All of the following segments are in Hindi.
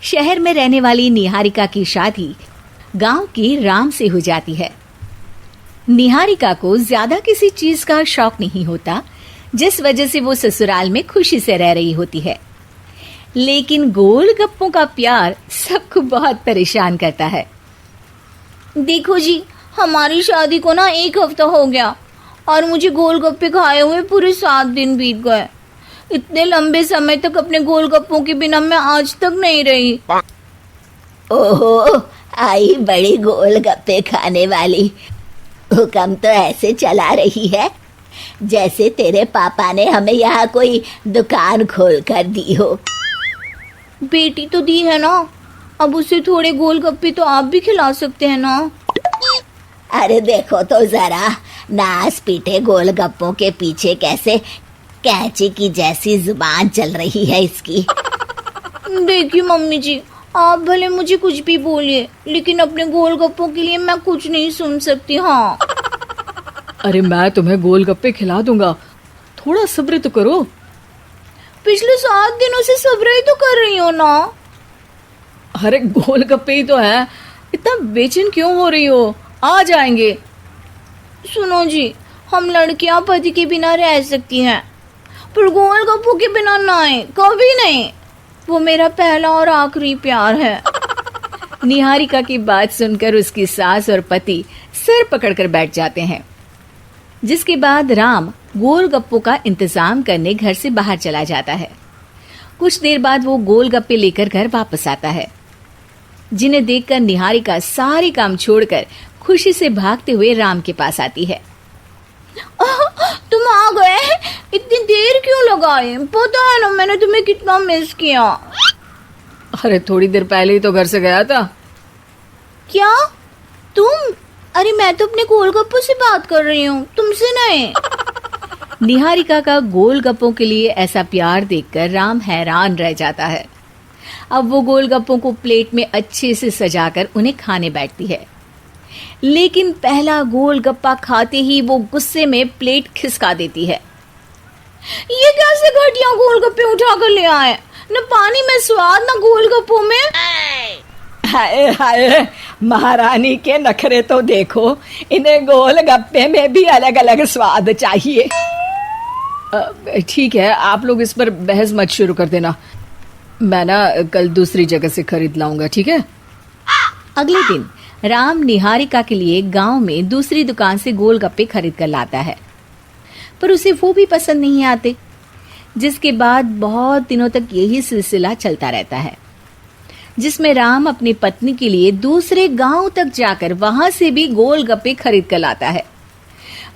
शहर में रहने वाली निहारिका की शादी गांव के राम से हो जाती है। निहारिका को ज्यादा किसी चीज का शौक नहीं होता, जिस वजह से वो ससुराल में खुशी से रह रही होती है। लेकिन गोलगप्पों का प्यार सबको बहुत परेशान करता है। देखो जी, हमारी शादी को ना 1 हफ्ता हो गया और मुझे गोलगप्पे खाए हुए पूरे 7 दिन बीत गए। इतने लंबे समय तक अपने गोलगप्पों के बिना मैं आज तक नहीं रही। ओहो, आई बड़ी गोलगप्पे खाने वाली। हुक्म तो ऐसे चला रही है जैसे तेरे पापा ने हमें यहाँ कोई दुकान खोल कर दी हो। बेटी तो दी है ना, अब उसे थोड़े गोलगप्पे तो आप भी खिला सकते हैं ना। अरे देखो तो जरा, नास पीटे गोलगप्पों के पीछे कैसे कैंची की जैसी जुबान चल रही है इसकी। देखिए मम्मी जी, आप भले मुझे कुछ भी बोलिए, लेकिन अपने गोलगप्पों के लिए मैं कुछ नहीं सुन सकती। हाँ, अरे मैं तुम्हें गोलगप्पे खिला दूंगा, थोड़ा सब्र तो करो। पिछले 7 दिनों से सब्र ही तो कर रही हो ना। अरे गोलगप्पे ही तो है, इतना बेचैन क्यों हो रही हो? आ जाएंगे। सुनो जी, हम लड़कियां पति के बिना रह सकती हैं, पर गोलगप्पों के बिना नहीं, कभी नहीं। वो मेरा पहला और आखिरी प्यार है। निहारिका की बात सुनकर उसकी सास और पति सिर पकड़कर बैठ जाते हैं। जिसके बाद राम गोलगप्पों का इंतजाम करने घर से बाहर चला जाता है। कुछ देर बाद वो गोलगप्पे लेकर घर वापस आता है, जिन्हें देखकर निहारिका सारे काम छोड़कर खुशी से भागते हुए राम के पास आती है। तुम आ गए? इतनी देर क्यों लगाई? पता है ना मैंने तुम्हें कितना मिस किया। अरे थोड़ी देर पहले ही तो घर से गया था। क्या तुम? अरे मैं तो अपने गोलगप्पों से बात कर रही हूँ, तुमसे नहीं। निहारिका का गोलगप्पों के लिए ऐसा प्यार देखकर राम हैरान रह जाता है। अब वो गोलगप्पों को प्लेट में अच्छे से सजाकर उन्हें खाने बैठती है। लेकिन पहला गोलगप्पा खाते ही वो गुस्से में प्लेट खिसका देती है। ये कैसे घटिया गोलगप्पे उठा कर ले आए? न पानी में स्वाद, न गोलगप्पों में। हाय हाय, महारानी के नखरे तो देखो, इन्हें गोलगप्पे में भी अलग अलग स्वाद चाहिए। ठीक है, आप लोग इस पर बहस मत शुरू कर देना। मैं ना कल दूसरी जगह से खरीद लाऊंगा, ठीक है? अगले दिन राम निहारिका के लिए गांव में दूसरी दुकान से गोलगप्पे खरीद कर लाता है, पर उसे वो भी पसंद नहीं आते। जिसके बाद बहुत दिनों तक यही सिलसिला चलता रहता है, जिसमें राम अपनी पत्नी के लिए दूसरे गांव तक जाकर वहां से भी गोलगप्पे खरीद कर लाता है।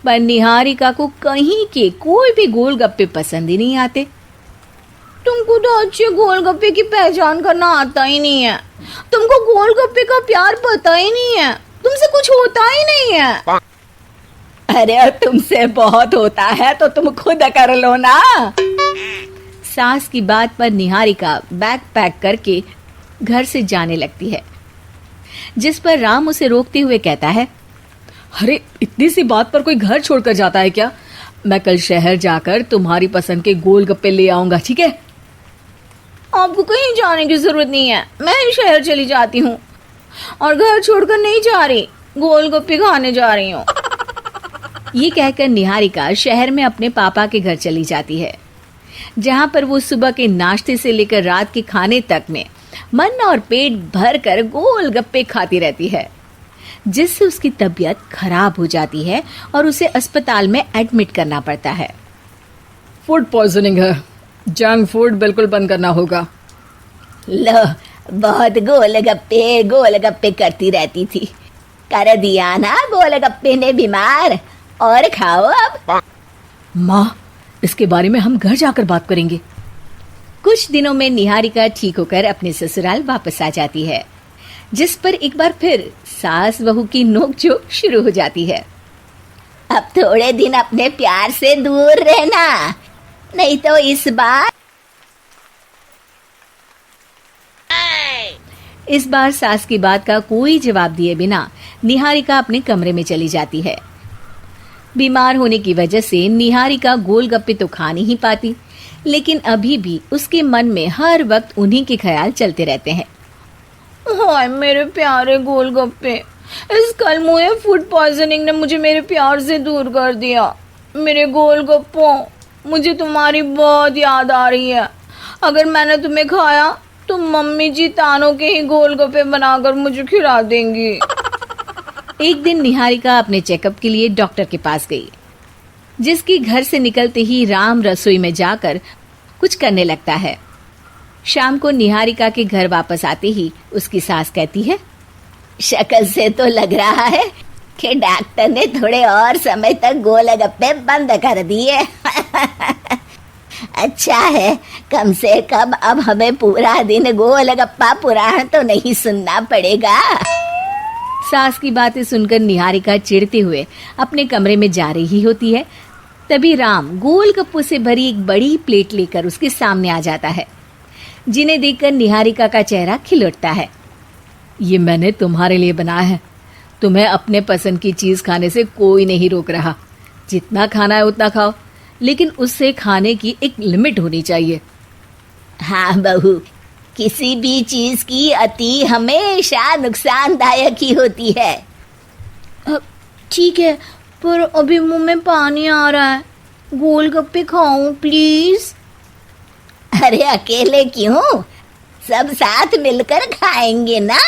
पर निहारिका को कहीं के कोई भी गोलगप्पे पसंद ही नहीं आते। तुमको तो अच्छे गोलगप्पे की पहचान करना आता ही नहीं है। तुमको गोलगप्पे का प्यार पता ही नहीं है। तुमसे कुछ होता ही नहीं है। अरे तुमसे बहुत होता है तो तुम खुद कर लो ना। सास की बात पर निहारिका बैग पैक करके घर से जाने लगती है, जिस पर राम उसे रोकते हुए कहता है, अरे इतनी सी बात पर कोई घर छोड़कर जाता है क्या? मैं कल शहर जाकर तुम्हारी पसंद के गोलगप्पे ले आऊंगा, ठीक है? आपको कहीं जाने की जरूरत नहीं है, मैं ही शहर चली जाती हूँ और घर छोड़कर नहीं जा रही, गोलगप्पे खाने जा रही हूँ। ये कहकर निहारिका शहर में अपने पापा के घर चली जाती है, जहाँ पर वो सुबह के नाश्ते से लेकर रात के खाने तक में मन और पेट भर कर गोलगप्पे खाती रहती है, जिससे उसकी तबीयत खराब हो जाती है और उसे अस्पताल में एडमिट करना पड़ता है। फूड पॉइजनिंग है, जंक फूड बिल्कुल बंद करना होगा। लो, बहुत गोलगप्पे गोलगप्पे करती रहती थी, कर दिया ना गोलगप्पे ने बीमार। और खाओ अब। माँ, इसके बारे में हम घर जाकर बात करेंगे। कुछ दिनों में निहारिका ठीक होकर अपने ससुराल वापस आ जाती है, जिस पर एक बार फिर सास बहू की नोकझोंक शुरू हो जाती है। अब थोड़े दिन अपने प्यार से दूर रहना, नहीं तो इस बार सास की बात का कोई जवाब दिए बिना निहारिका अपने कमरे में चली जाती है। बीमार होने की वजह से निहारिका गोलगप्पे तो खा नहीं पाती, लेकिन अभी भी उसके मन में हर वक्त उन्हीं के ख्याल चलते रहते हैं। हाय मेरे प्यारे गोलगप्पे, इस कल मुझे फूड पॉइजनिंग ने मुझे मेरे प्यार से दूर कर दिया। मेरे गोलगप्पों, मुझे तुम्हारी बहुत याद आ रही है। अगर मैंने तुम्हें खाया तो मम्मी जी तानों के ही गोलगप्पे बनाकर मुझे खिला देंगी। एक दिन निहारिका अपने चेकअप के लिए डॉक्टर के पास गई, जिसकी घर से निकलते ही राम रसोई में जाकर कुछ करने लगता है। शाम को निहारिका के घर वापस आते ही उसकी सास कहती है, शक्ल से तो लग रहा है कि डॉक्टर ने थोड़े और समय तक गोलगप्पे बंद कर दिए। अच्छा है, कम से कम अब हमें पूरा दिन गोलगप्पा पुराण तो नहीं सुनना पड़ेगा। सास की बातें सुनकर निहारिका चिढ़ते हुए अपने कमरे में जा रही होती है। तभी राम गोलगप्पों से भरी एक बड़ी प्लेट लेकर उसके सामने आ जाता है, जिन्हें देखकर निहारिका का चेहरा खिल उठता है। ये मैंने तुम्हारे लिए बनाया है। तुम्हें अपने पसंद की चीज खाने से कोई नहीं रोक रहा। जितना खाना है उतना खाओ, लेकिन उससे खाने की एक लिमिट होनी चाहिए। हाँ बहू, किसी भी चीज की अति हमेशा नुकसानदायक ही होती है। ठीक है, पर अभी मुंह में पानी आ रहा है। गोलगप्पे खाऊं प्लीज? अरे अकेले क्यों, सब साथ मिलकर खाएंगे ना।